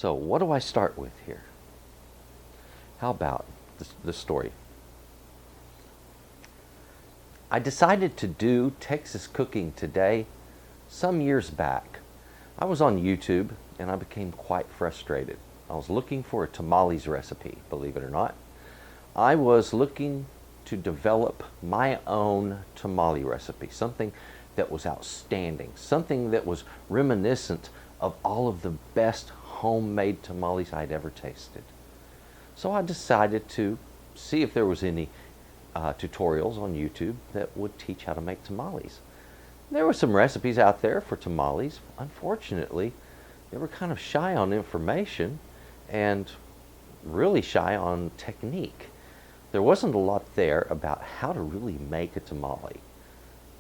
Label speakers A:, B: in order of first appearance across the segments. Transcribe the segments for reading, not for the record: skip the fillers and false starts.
A: So what do I start with here? How about the story? I decided to do Texas Cooking Today some years back. I was on YouTube and I became quite frustrated. I was looking for a tamales recipe, believe it or not. I was looking to develop my own tamale recipe, something that was outstanding, something that was reminiscent of all of the best homemade tamales I'd ever tasted. So I decided to see if there was any tutorials on YouTube that would teach how to make tamales. There were some recipes out there for tamales. Unfortunately, they were kind of shy on information and really shy on technique. There wasn't a lot there about how to really make a tamale.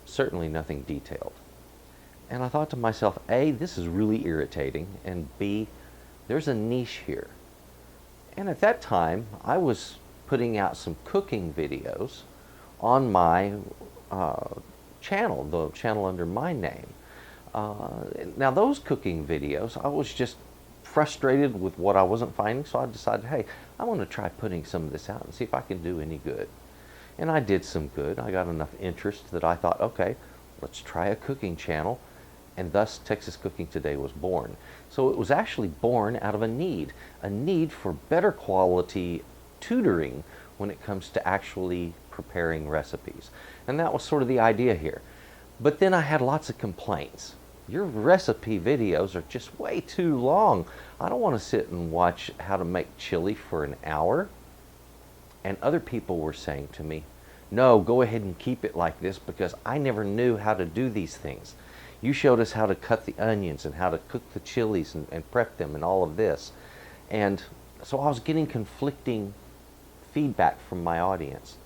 A: Certainly nothing detailed. And I thought to myself, A, this is really irritating, and B, there's a niche here. And at that time, I was putting out some cooking videos on my channel, the channel under my name. Now those cooking videos, I was just frustrated with what I wasn't finding, so I decided, hey, I want to try putting some of this out and see if I can do any good. And I did some good. I got enough interest that I thought, okay, let's try a cooking channel, and thus Texas Cooking Today was born. So it was actually born out of a need for better quality tutoring when it comes to actually preparing recipes. And that was sort of the idea here. But then I had lots of complaints. Your recipe videos are just way too long. I don't want to sit and watch how to make chili for an hour. And other people were saying to me, no, go ahead and keep it like this because I never knew how to do these things. You showed us how to cut the onions and how to cook the chilies and prep them and all of this. And so I was getting conflicting feedback from my audience.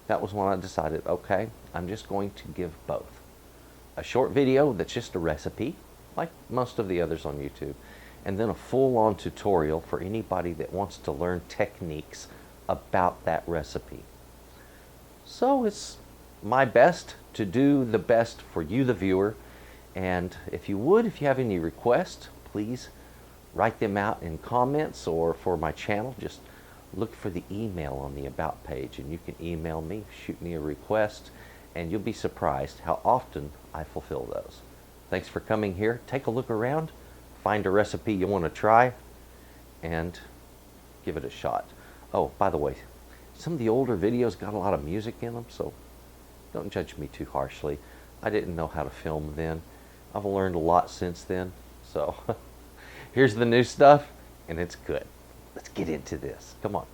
A: That was when I decided, okay, I'm just going to give both. A short video that's just a recipe, like most of the others on YouTube, and then a full-on tutorial for anybody that wants to learn techniques about that recipe. So it's my best to do the best for you, the viewer. And if you have any requests, please write them out in comments, or for my channel, just look for the email on the About page and you can email me, shoot me a request, and you'll be surprised how often I fulfill those. Thanks for coming here. Take a look around, find a recipe you want to try, and give it a shot. Oh, by the way, some of the older videos got a lot of music in them, so don't judge me too harshly. I didn't know how to film then. I've learned a lot since then, so here's the new stuff, and it's good. Let's get into this. Come on.